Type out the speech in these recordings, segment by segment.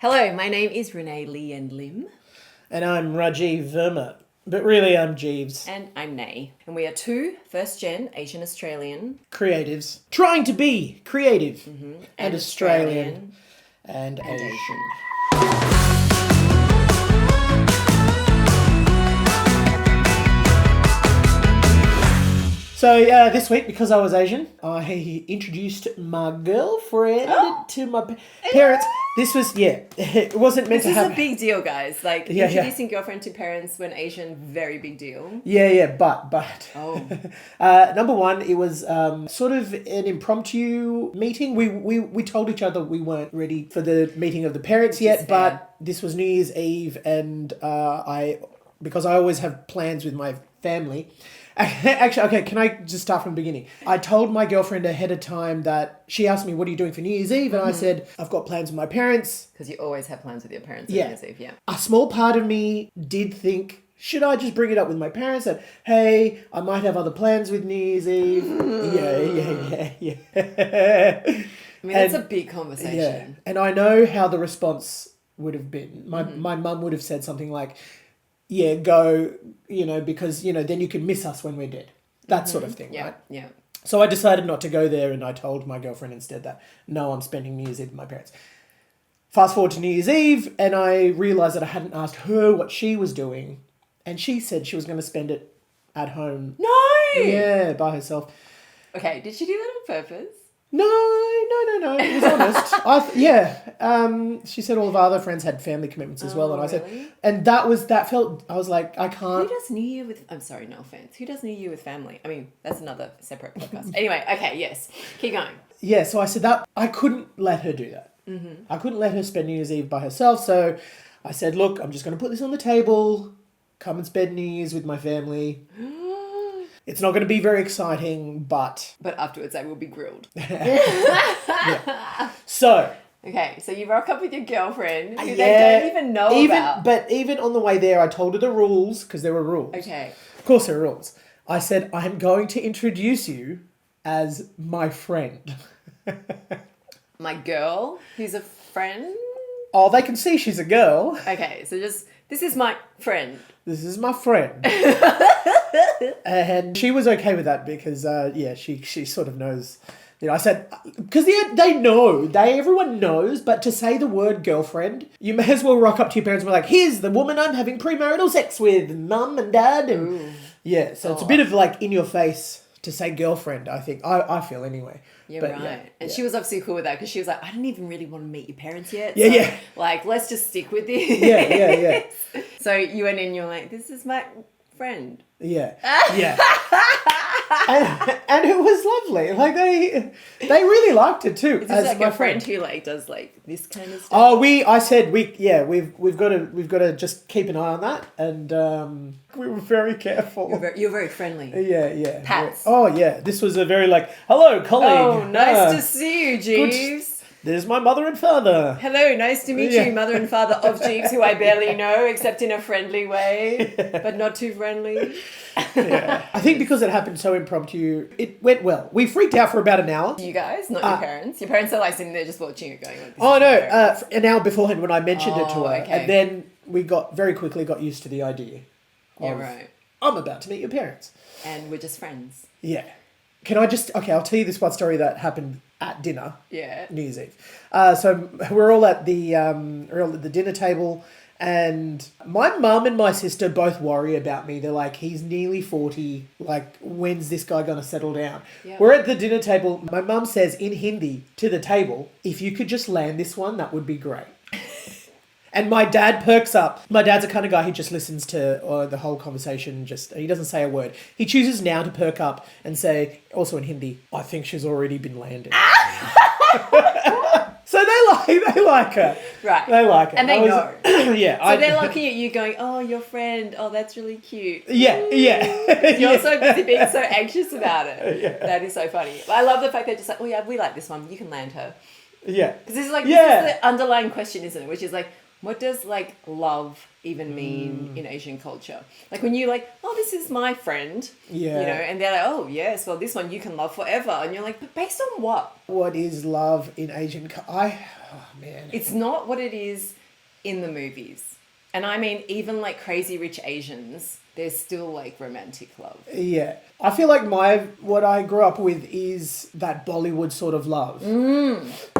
Hello, my name is Renee Lee and Lim. And I'm Rajiv Verma. But really, I'm Jeeves. And I'm Nay. And we are two first-gen Asian Australian Creatives. Trying to be creative. and Australian. And Asian. So this week, because I was Asian, I introduced my girlfriend to my parents. This was, it wasn't meant This to is happen. a big deal, guys. Like, Yeah, introducing girlfriend to parents when Asian, very big deal. But. Oh. Number one, it was sort of an impromptu meeting. We told each other we weren't ready for the meeting of the parents yet, but this was New Year's Eve, and because I always have plans with my family. Actually, okay, can I just start from the beginning? I told my girlfriend ahead of time that she asked me, what are you doing for New Year's Eve? And I said, I've got plans with my parents. Because you always have plans with your parents on New Year's Eve, A small part of me did think, should I just bring it up with my parents that, hey, I might have other plans with New Year's Eve? Yeah. I mean, that's a big conversation. Yeah. And I know how the response would have been. My mum would have said something like, yeah, go, because, then you can miss us when we're dead. That sort of thing, right? Yeah. So I decided not to go there, and I told my girlfriend instead that, no, I'm spending New Year's Eve with my parents. Fast forward to New Year's Eve, and I realised that I hadn't asked her what she was doing, and she said she was going to spend it at home. No! Yeah, by herself. Okay, did she do that on purpose? No. It was honest. She said all of our other friends had family commitments as well, and I said, and I was like, I can't. Who does New Year with? I'm sorry, no offense. Who does New Year with family? I mean, that's another separate podcast. Anyway, okay, yes, keep going. Yeah, so I said that I couldn't let her do that. I couldn't let her spend New Year's Eve by herself. So I said, look, I'm just going to put this on the table. Come and spend New Year's with my family. It's not going to be very exciting, but afterwards I will be grilled. Yeah. So. Okay, so you rock up with your girlfriend who they don't even know about. But even on the way there, I told her the rules, because there were rules. Okay. Of course there are rules. I said, I'm going to introduce you as my friend. My girl, who's a friend? Oh, they can see she's a girl. Okay, so this is my friend. This is my friend. And she was okay with that because, she sort of knows. I said, because they know, everyone knows, but to say the word girlfriend, you may as well rock up to your parents and be like, here's the woman I'm having premarital sex with, mum and dad. And it's a bit of like in your face to say girlfriend, I think. I feel anyway. You're right. And she was obviously cool with that because she was like, I didn't even really want to meet your parents yet. Yeah. Like, let's just stick with this. Yeah. So you went in, you're like, this is my friend. Yeah. and it was lovely. Like they really liked it too. Is this like my friend who like does like this kind of stuff? Oh, I said we've got to just keep an eye on that, and we were very careful. You're very friendly. Yeah. Pats. Oh yeah, this was a very like, hello colleague. Oh, nice to see you, Jeeves. There's my mother and father. Hello, nice to meet you, mother and father of Jeeves, who I barely know, except in a friendly way, but not too friendly. Yeah. I think because it happened so impromptu, it went well. We freaked out for about an hour. You guys, not your parents. Your parents are like sitting there just watching it going, an hour beforehand when I mentioned it to her. Okay. And then we very quickly got used to the idea. I'm about to meet your parents. And we're just friends. Yeah. Can I I'll tell you this one story that happened at dinner. Yeah. New Year's Eve. So we're all at the dinner table, and my mum and my sister both worry about me. They're like, he's nearly 40. Like, when's this guy going to settle down? Yep. We're at the dinner table. My mum says in Hindi to the table, if you could just land this one, that would be great. And my dad perks up. My dad's the kind of guy who just listens to the whole conversation. He doesn't say a word. He chooses now to perk up and say, also in Hindi, I think she's already been landed. So they like her. Right. They like her. And they know. Yeah. So they're looking at you going, oh, your friend. Oh, that's really cute. Yeah. You're so busy being so anxious about it. Yeah. That is so funny. I love the fact they're just like, oh, yeah, we like this one. You can land her. Yeah. Because this is the underlying question, isn't it? Which is like, What does like love even mean in Asian culture? Like when you like, oh, this is my friend, Yeah. you know, and they're like, oh yes, well this one you can love forever, and you're like, but based on what? What is love in Asian? Oh man, It's not what it is in the movies, and I mean even like Crazy Rich Asians, there's still like romantic love. Yeah, I feel like what I grew up with is that Bollywood sort of love.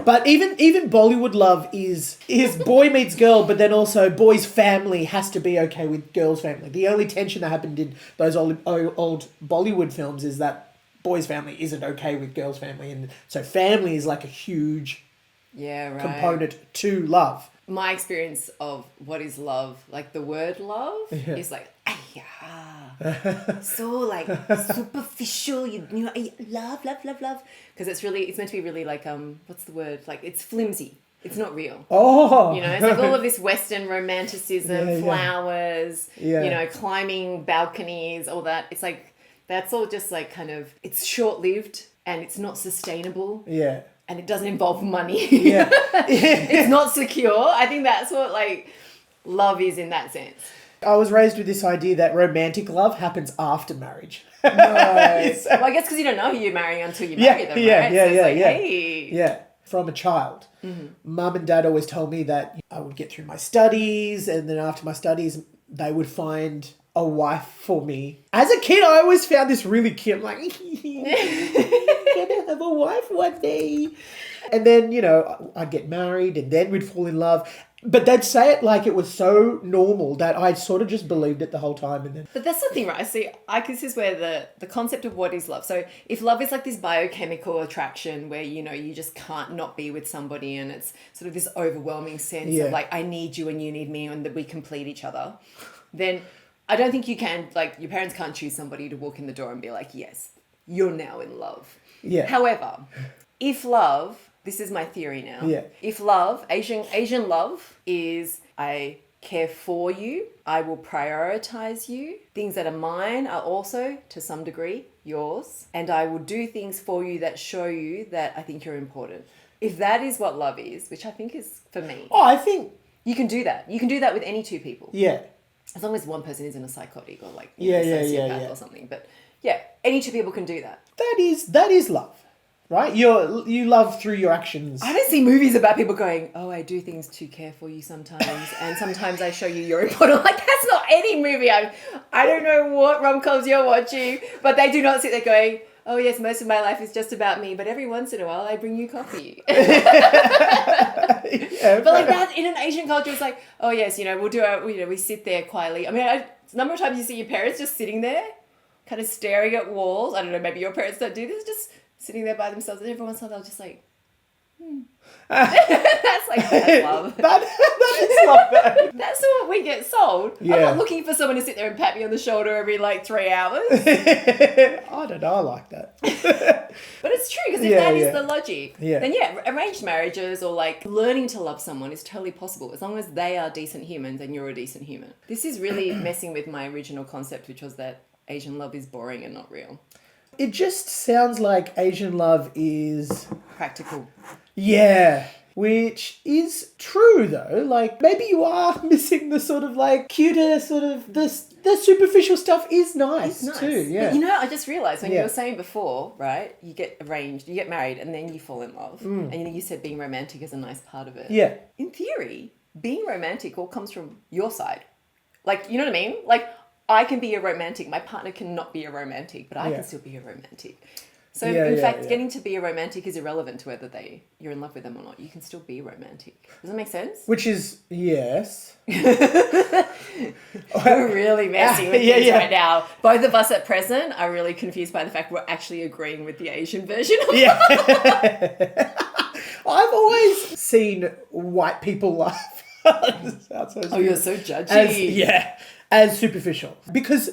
But even Bollywood love is boy meets girl, but then also boy's family has to be okay with girl's family. The only tension that happened in those old Bollywood films is that boy's family isn't okay with girl's family, and so family is like a huge component to love. My experience of what is love, like the word love, is like, so like superficial. You know, love, because it's meant to be really like what's the word? Like it's flimsy. It's not real. Oh, you know, it's like all of this Western romanticism, flowers, you know, climbing balconies, all that. It's like that's all just like kind of it's short lived and it's not sustainable. Yeah. And it doesn't involve money. Yeah. It's not secure. I think that's what like love is in that sense. I was raised with this idea that romantic love happens after marriage. No. Well, I guess because you don't know who you're marrying until you marry them, right? Yeah. From a child, Mum and Dad always told me that I would get through my studies, and then after my studies, they would find a wife for me. As a kid, I always found this really cute. I'm like, I'm gonna have a wife one day. And then, you know, I'd get married and then we'd fall in love. But they'd say it like it was so normal that I sort of just believed it the whole time. And then, but that's the thing, right? See, I guess this is where the concept of what is love. So if love is like this biochemical attraction where, you know, you just can't not be with somebody and it's sort of this overwhelming sense of like, I need you and you need me and that we complete each other, then I don't think you can, like, your parents can't choose somebody to walk in the door and be like, yes, you're now in love. Yeah. However, if love, this is my theory now. Yeah. If love, Asian love is I care for you, I will prioritize you. Things that are mine are also, to some degree, yours. And I will do things for you that show you that I think you're important. If that is what love is, which I think is for me. Oh, I think you can do that. You can do that with any two people. Yeah. As long as one person isn't a psychotic or like sociopath or something. But yeah, any two people can do that. That is love, right? You love through your actions. I don't see movies about people going, oh, I do things to care for you sometimes, and sometimes I show you you're important. Like, that's not any movie. I don't know what rom-coms you're watching, but they do not sit there going, oh yes, most of my life is just about me, but every once in a while I bring you coffee. But like that in an Asian culture, it's like, oh yes, you know, we sit there quietly. I mean, a number of times you see your parents just sitting there, kind of staring at walls. I don't know, maybe your parents don't do this, just sitting there by themselves, and every once in a while they'll just like, that's love. That is love. That's what we get sold. Yeah. I'm not looking for someone to sit there and pat me on the shoulder every like 3 hours. I don't know, I like that. But it's true, because if that is the logic, Yeah. then arranged marriages or like learning to love someone is totally possible as long as they are decent humans and you're a decent human. This is really messing with my original concept, which was that Asian love is boring and not real. It just sounds like Asian love is Practical. Yeah. Which is true though. Like maybe you are missing the sort of like cuter sort of the superficial stuff is nice, too. Yeah. But you know, I just realised when you were saying before, right? You get arranged, you get married, and then you fall in love. And you said being romantic is a nice part of it. Yeah. In theory, being romantic all comes from your side. Like, you know what I mean? Like, I can be a romantic. My partner cannot be a romantic, but I can still be a romantic. So, in fact, getting to be a romantic is irrelevant to whether you're in love with them or not. You can still be romantic. Does that make sense? Which is, yes. We're really messing with things right now. Both of us at present are really confused by the fact we're actually agreeing with the Asian version of love. I've always seen white people laugh. Oh, you're so judgy. As superficial. Because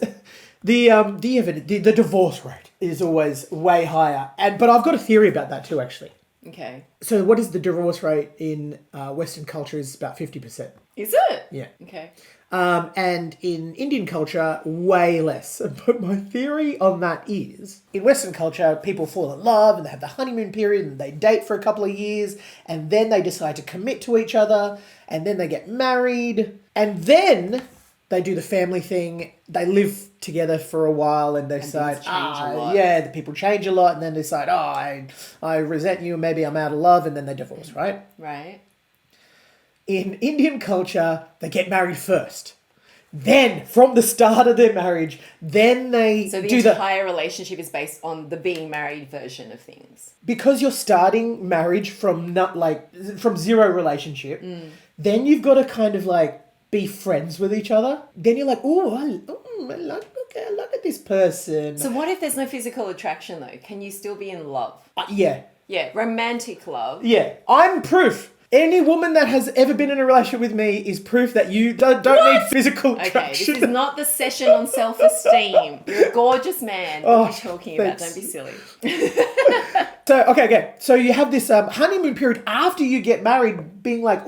the divorce rate is always way higher. But I've got a theory about that too, actually. Okay. So what is the divorce rate in Western culture is about 50%. Is it? Yeah. Okay. And in Indian culture, way less. But my theory on that is, in Western culture, people fall in love and they have the honeymoon period and they date for a couple of years and then they decide to commit to each other and then they get married and then they do the family thing. They live together for a while and they decide, the people change a lot and then decide, I resent you, maybe I'm out of love, and then they divorce, right? Right. In Indian culture, they get married first. Then, from the start of their marriage, then they So the do entire relationship is based on the being married version of things. Because you're starting marriage from from zero relationship, then you've got to kind of like be friends with each other. Then you're like, look at this person. So what if there's no physical attraction though? Can you still be in love? Yeah. Yeah, romantic love. Yeah, I'm proof. Any woman that has ever been in a relationship with me is proof that you don't need physical attraction. Okay, this is not the session on self-esteem. You're a gorgeous man. What are you talking about? Don't be silly. So, okay. So you have this honeymoon period after you get married being like,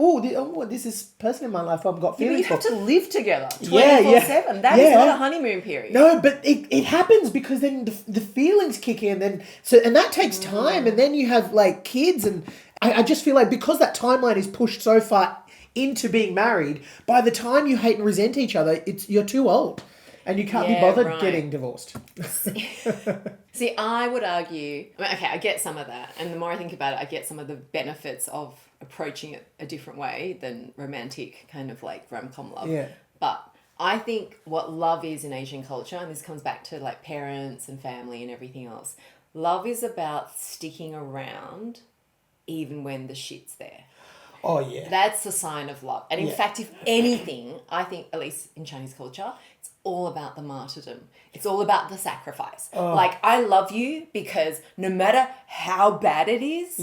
this is person in my life I've got feelings for. But you have to live together 24/7. Yeah. That is not a honeymoon period. No, but it happens because then the feelings kick in. And that takes time. And then you have like kids and... I just feel like because that timeline is pushed so far into being married, by the time you hate and resent each other, you're too old and you can't be bothered getting divorced. See, I would argue, I get some of that. And the more I think about it, I get some of the benefits of approaching it a different way than romantic kind of like rom-com love. Yeah. But I think what love is in Asian culture, and this comes back to like parents and family and everything else, love is about sticking around even when the shit's there. Oh, yeah. That's a sign of love. And in fact, if anything, I think, at least in Chinese culture, it's all about the martyrdom. It's all about the sacrifice. Like, I love you because no matter how bad it is,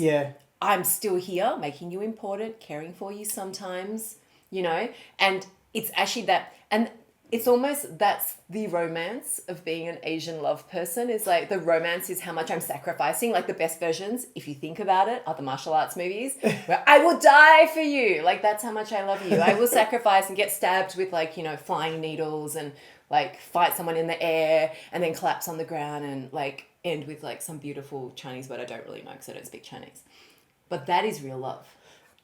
I'm still here, making you important, caring for you sometimes, and it's actually that... And it's almost, that's the romance of being an Asian love person, is like the romance is how much I'm sacrificing. Like the best versions, if you think about it, are the martial arts movies where I will die for you. Like that's how much I love you. I will sacrifice and get stabbed with like, flying needles and like fight someone in the air and then collapse on the ground and like end with like some beautiful Chinese word I don't really know because I don't speak Chinese. But that is real love.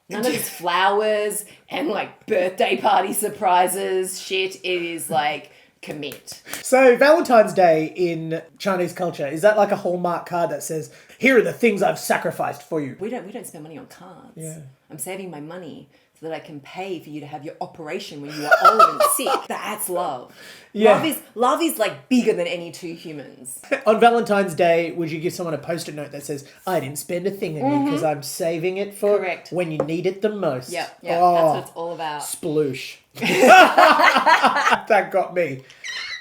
None of this flowers and like birthday party surprises shit. It is like commit. So Valentine's Day in Chinese culture, is that like a Hallmark card that says, here are the things I've sacrificed for you? We don't spend money on cards. Yeah. I'm saving my money so that I can pay for you to have your operation when you are old and sick. That's love. Yeah. Love is like bigger than any two humans. On Valentine's Day, would you give someone a post-it note that says, I didn't spend a thing on you because I'm saving it for when you need it the most? Yeah, that's what it's all about. Sploosh. That got me.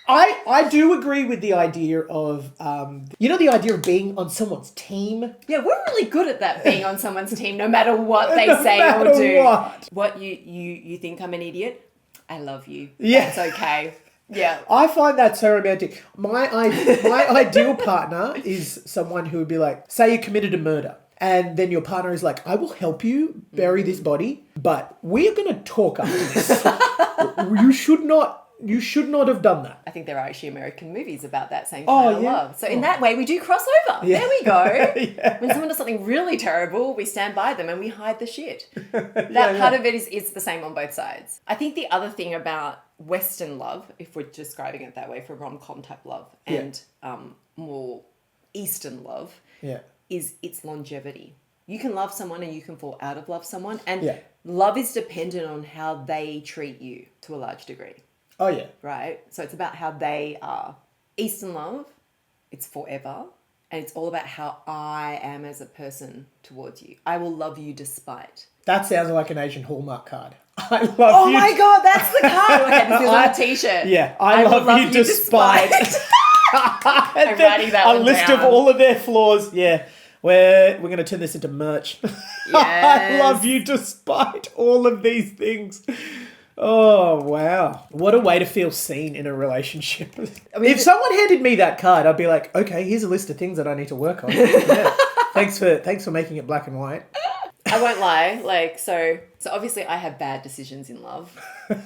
I do agree with the idea of, the idea of being on someone's team. Yeah, we're really good at that, being on someone's team, no matter what they say or do. What, you think I'm an idiot? I love you. Yeah. That's okay. Yeah. I find that so romantic. My ideal partner is someone who would be like, say you committed a murder. And then your partner is like, I will help you bury this body, but we are going to talk after this. You should not have done that. I think there are actually American movies about that same kind of love. So in that way, we do cross over. Yeah. There we go. When someone does something really terrible, we stand by them and we hide the shit. That part of it is the same on both sides. I think the other thing about Western love, if we're describing it that way for rom-com type love, and more Eastern love, is its longevity. You can love someone and you can fall out of love someone. And love is dependent on how they treat you to a large degree. Oh, yeah. Right? So it's about how they are. Eastern love, it's forever. And it's all about how I am as a person towards you. I will love you despite. That sounds like an Asian Hallmark card. I love you. Oh my God, that's the card. Okay, this is on a t-shirt. Yeah, I love you despite. I'm writing that one down. A list of all of their flaws. Yeah. We're going to turn this into merch. Yes. I love you despite all of these things. Oh, wow. What a way to feel seen in a relationship. I mean, if someone handed me that card, I'd be like, okay, here's a list of things that I need to work on. Yeah. Thanks for making it black and white. I won't lie. Like, so obviously I have bad decisions in love,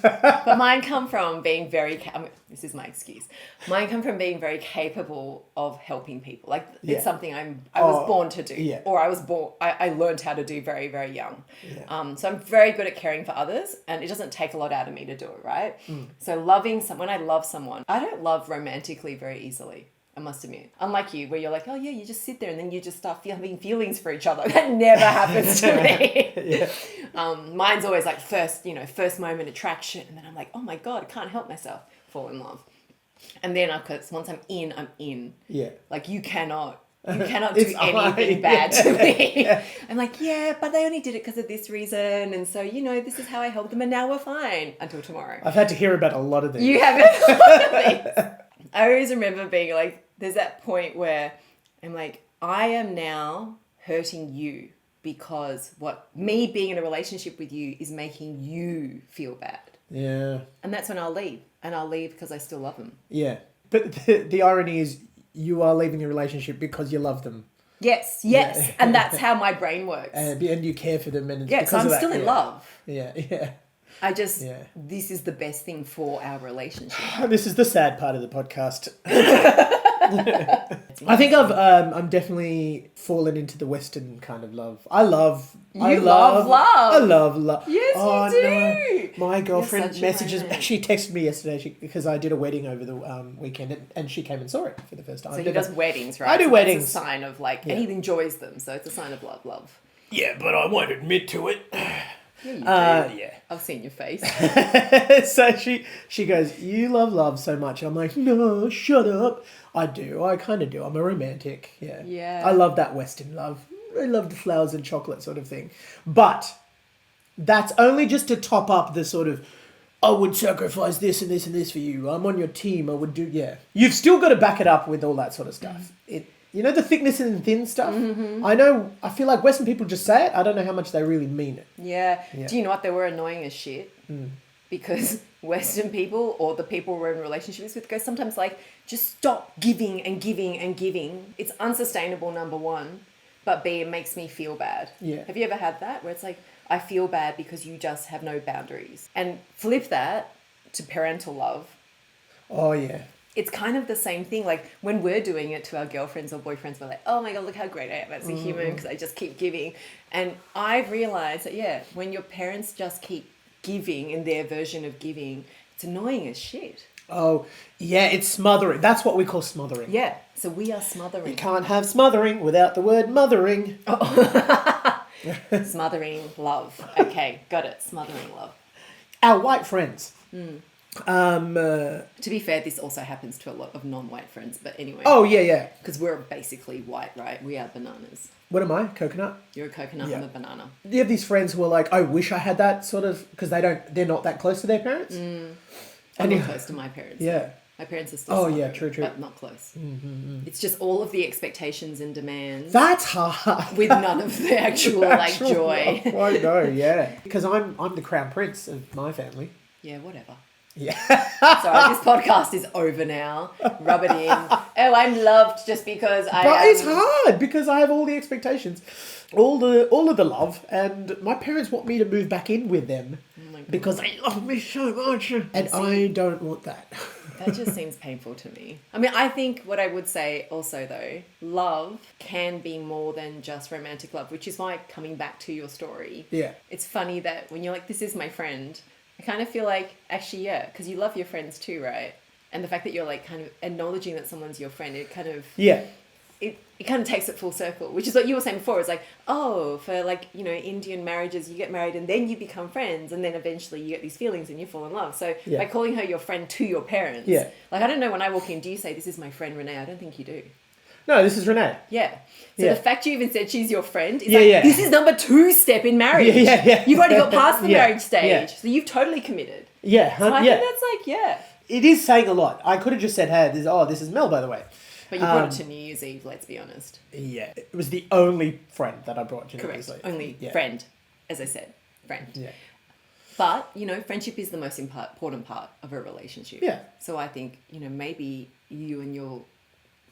but mine come from being this is my excuse. Mine come from being very capable of helping people. Like, it's something I was born to do, or I learned how to do very, very young. Yeah. So I'm very good at caring for others, and it doesn't take a lot out of me to do it, right? So when I love someone, I don't love romantically very easily. I must admit. Unlike you, where you're like, oh yeah, you just sit there and then you just start having feelings for each other. That never happens to me. Mine's always like first moment attraction. And then I'm like, oh my God, I can't help myself. Fall in love. And then once I'm in. Yeah. Like you cannot do anything bad to me. Yeah. I'm like, yeah, but they only did it because of this reason. And so, this is how I helped them and now we're fine until tomorrow. I've had to hear about a lot of these. You have a lot of these. I always remember being like, there's that point where I'm like, I am now hurting you because me being in a relationship with you is making you feel bad. Yeah. And that's when I'll leave. And I'll leave because I still love them. Yeah. But the irony is you are leaving a relationship because you love them. Yes. Yeah. And that's how my brain works. And you care for them. And so I'm still in love. Yeah. This is the best thing for our relationship. This is the sad part of the podcast. I think I'm definitely fallen into the Western kind of love. I love love. I love love. Yes, you do. No. My girlfriend she texted me yesterday because I did a wedding over the weekend and she came and saw it for the first time. So he does weddings, right? I do weddings. It's a sign of and he enjoys them, so it's a sign of love. Yeah, but I won't admit to it. Yeah, you do. Yeah. I've seen your face. So she goes, you love so much. I'm like, no, shut up. I do. I kind of do. I'm a romantic. Yeah. Yeah. I love that Western love. I love the flowers and chocolate sort of thing. But that's only just to top up the sort of, I would sacrifice this and this and this for you. I'm on your team. I would do, yeah. You've still got to back it up with all that sort of stuff. The thickness and thin stuff. Mm-hmm. I feel like Western people just say it. I don't know how much they really mean it. Yeah. Do you know what? They were annoying as shit. Because Western people or the people we're in relationships with go sometimes like, just stop giving and giving and giving. It's unsustainable, number one. But B, it makes me feel bad. Yeah. Have you ever had that? Where it's like, I feel bad because you just have no boundaries. And flip that to parental love. Oh, yeah. It's kind of the same thing. Like when we're doing it to our girlfriends or boyfriends, we're like, oh my God, look how great I am as a human because I just keep giving. And I've realized that, when your parents just keep giving in their version of giving, it's annoying as shit. Oh, yeah, it's smothering. That's what we call smothering. Yeah, so we are smothering. You can't have smothering without the word mothering. Oh. Smothering love. Okay, got it. Smothering love. Our white friends. To be fair, this also happens to a lot of non-white friends, but anyway. Oh, yeah. Because we're basically white, right? We are bananas. What am I? Coconut? You're a coconut, I'm a banana. You have these friends who are like, I wish I had that sort of, because they're not that close to their parents. I'm not close to my parents. Yeah. My parents are still true. But not close. It's just all of the expectations and demands. That's hard. With none of the actual joy. I know, yeah. Because I'm the crown prince of my family. Yeah, whatever. Yeah. Sorry, this podcast is over now. Rub it in. Oh, I'm loved just because it's hard because I have all the expectations, all of the love, and my parents want me to move back in with them because they love me so much, and I don't want that. That just seems painful to me. I mean, I think what I would say also though, love can be more than just romantic love, which is why coming back to your story. Yeah. It's funny that when you're like, this is my friend, I kind of feel like, actually, yeah, because you love your friends too, right? And the fact that you're like kind of acknowledging that someone's your friend, it kind of... Yeah. It kind of takes it full circle, which is what you were saying before. It's like, oh, for Indian marriages, you get married and then you become friends and then eventually you get these feelings and you fall in love. So by calling her your friend to your parents, like I don't know, when I walk in, do you say, this is my friend Renee? I don't think you do. No, this is Renee. Yeah. So the fact you even said she's your friend is this is number 2 step in marriage. Yeah. You've already got past the marriage stage. So you've totally committed. Yeah. So I think that's It is saying a lot. I could have just said, hey, this is Mel, by the way. But you brought it to New Year's Eve, let's be honest. Yeah. It was the only friend that I brought to New Year's Eve. Correct. Only friend, as I said. Friend. Yeah. But, friendship is the most important part of a relationship. Yeah. So I think, maybe you and your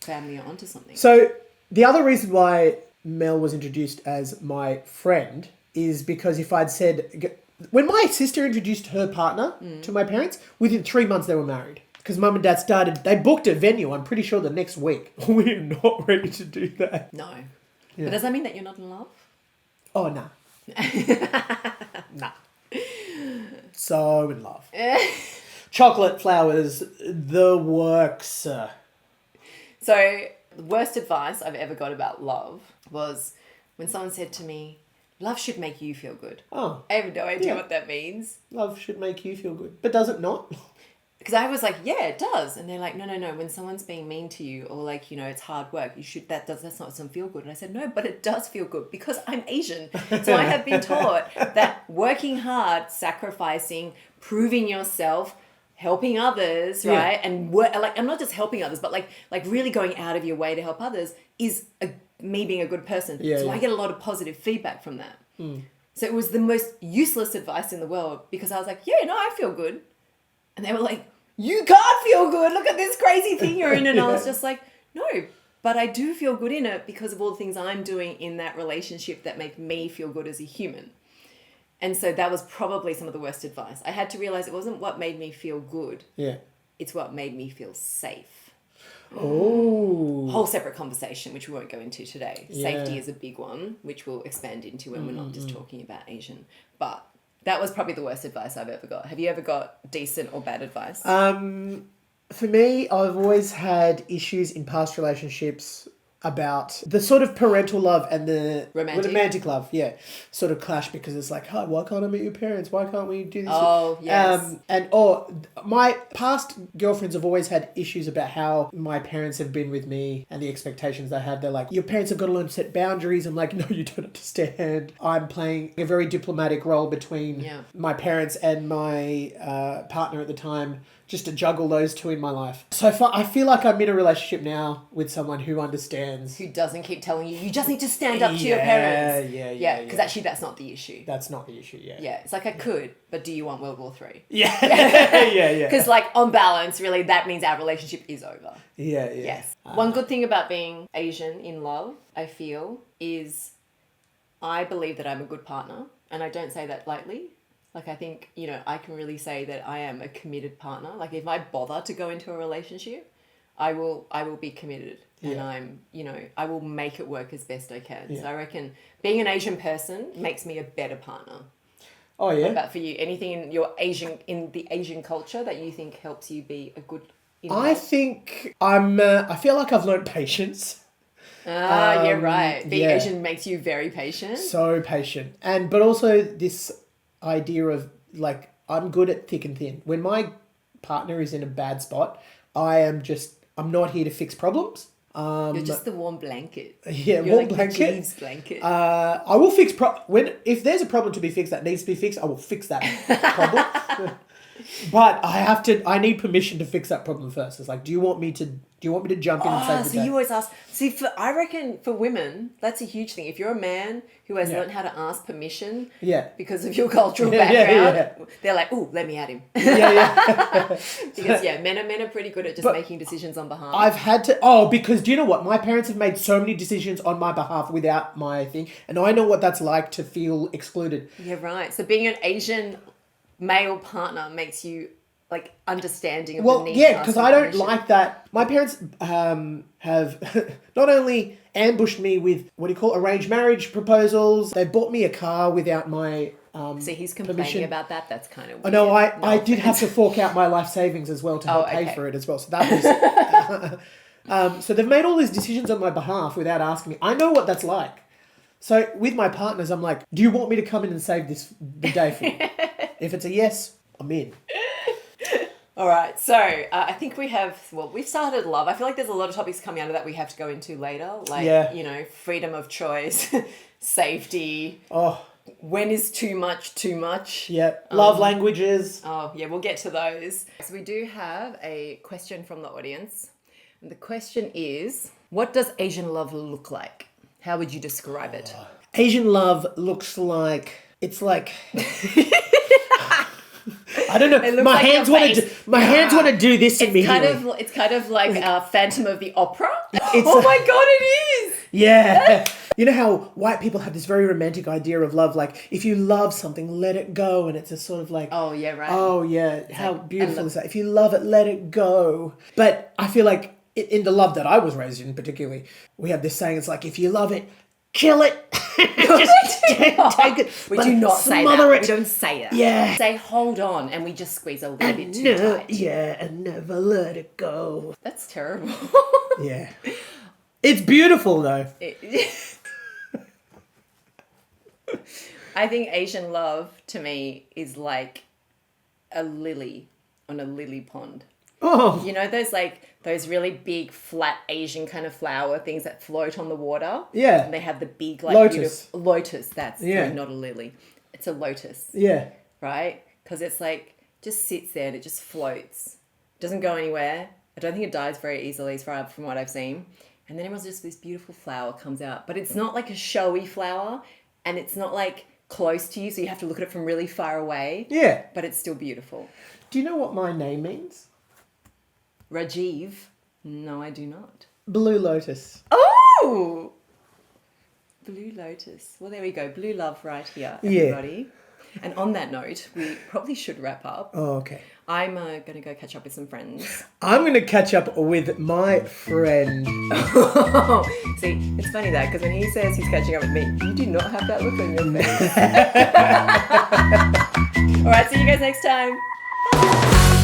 family are onto something. So the other reason why Mel was introduced as my friend is because if I'd said... When my sister introduced her partner to my parents, within 3 months they were married. Because mum and dad they booked a venue, I'm pretty sure the next week. We're not ready to do that. No. Yeah. But does that mean that you're not in love? Oh, no. Nah. So in love. Chocolate, flowers, the works. So, the worst advice I've ever got about love was when someone said to me, love should make you feel good. Oh. I have no idea what that means. Love should make you feel good. But does it not? Because I was like, yeah, it does. And they're like, no. When someone's being mean to you or like, it's hard work, that's not something feel good. And I said, no, but it does feel good because I'm Asian. So I have been taught that working hard, sacrificing, proving yourself, helping others, right? And I'm not just helping others, but like really going out of your way to help others is me being a good person. I get a lot of positive feedback from that. So it was the most useless advice in the world because I was like, yeah, no, I feel good. And they were like, you can't feel good. Look at this crazy thing you're in. And I was just like, no, but I do feel good in it because of all the things I'm doing in that relationship that make me feel good as a human. And so that was probably some of the worst advice. I had to realize it wasn't what made me feel good. Yeah. It's what made me feel safe. Oh. Whole separate conversation, which we won't go into today. Yeah. Safety is a big one, which we'll expand into when we're not just talking about Asian. But that was probably the worst advice I've ever got. Have you ever got decent or bad advice? For me, I've always had issues in past relationships about the sort of parental love and the romantic love, sort of clash because it's like, oh, why can't I meet your parents? Why can't we do this? Oh, yes. My past girlfriends have always had issues about how my parents have been with me and the expectations they had. They're like, your parents have got to learn to set boundaries. I'm like, no, you don't understand. I'm playing a very diplomatic role between my parents and my partner at the time, just to juggle those two in my life. So I feel like I'm in a relationship now with someone who understands. Who doesn't keep telling you just need to stand up to your parents. Yeah. Because actually that's not the issue. That's not the issue, Yeah, it's like I could, but do you want World War III? Yeah. Because like on balance, really, that means our relationship is over. Yeah. Yes. One good thing about being Asian in love, I feel, is I believe that I'm a good partner. And I don't say that lightly. Like, I think, I can really say that I am a committed partner. Like, if I bother to go into a relationship, I will be committed. And I'm, I will make it work as best I can. Yeah. So I reckon being an Asian person makes me a better partner. Oh, yeah? What about for you? Anything in the Asian culture that you think helps you be a good... I think I feel like I've learned patience. Yeah, right. Being Asian makes you very patient. So patient. But also this idea of like I'm good at thick and thin. When my partner is in a bad spot, I'm not here to fix problems. You're just the warm blanket. Yeah, You're warm like blanket. The Jeeves blanket. I will fix if there's a problem to be fixed that needs to be fixed, I will fix that problem. But I need permission to fix that problem first. It's like, do you want me to jump in and save the day? So you always ask. See, I reckon for women, that's a huge thing. If you're a man who has learned how to ask permission because of your cultural background, they're like, ooh, let me at him. Because men are pretty good at just making decisions on behalf. I've had to, because do you know what? My parents have made so many decisions on my behalf without my thing. And I know what that's like to feel excluded. Yeah, right. So being an Asian male partner makes you like understanding of the need. Yeah, because I don't like that. My parents have not only ambushed me with arranged marriage proposals. They bought me a car without my See, he's complaining permission. About that. That's kind of weird. I know. I did have to fork out my life savings as well to help pay for it as well. So that was. So they've made all these decisions on my behalf without asking me. I know what that's like. So with my partners, I'm like, do you want me to come in and save the day for you? If it's a yes, I'm in. All right. So I think we've started love. I feel like there's a lot of topics coming out of that we have to go into later. Like, freedom of choice, safety. Oh. When is too much too much? Yeah. Love languages. Oh, yeah. We'll get to those. So we do have a question from the audience. And the question is, what does Asian love look like? How would you describe it? Asian love looks like... It's like... I don't know. My hands want to do this immediately. It's kind of like Phantom of the Opera. Oh my God, it is. Yeah. You know how white people have this very romantic idea of love, like if you love something, let it go, and it's a sort of like, Oh, yeah, right. oh yeah, how beautiful is that? If you love it, let it go. But I feel like in the love that I was raised in, particularly, we have this saying. It's like if you love it, kill it. Just take it. We do not say that. Smother it. We don't say that. Yeah. Say hold on, and we just squeeze a little bit too tight. Yeah, and never let it go. That's terrible. Yeah. It's beautiful though. I think Asian love to me is like a lily on a lily pond. Oh. You know those really big flat Asian kind of flower things that float on the water? Yeah. And they have the big like Lotus. Lotus, that's Yeah. not a lily. It's a lotus. Yeah. Right? Because it's like just sits there and it just floats. Doesn't go anywhere. I don't think it dies very easily as far from what I've seen. And then it was just this beautiful flower comes out. But it's not like a showy flower and it's not like close to you, so you have to look at it from really far away. Yeah. But it's still beautiful. Do you know what my name means? Rajiv? No, I do not. Blue Lotus. Oh! Blue Lotus. Well, there we go. Blue love right here, everybody. Yeah. And on that note, we probably should wrap up. Oh, okay. I'm going to go catch up with some friends. I'm going to catch up with my friend. See, it's funny that, because when he says he's catching up with me, you do not have that look on your face. All right, see you guys next time. Bye.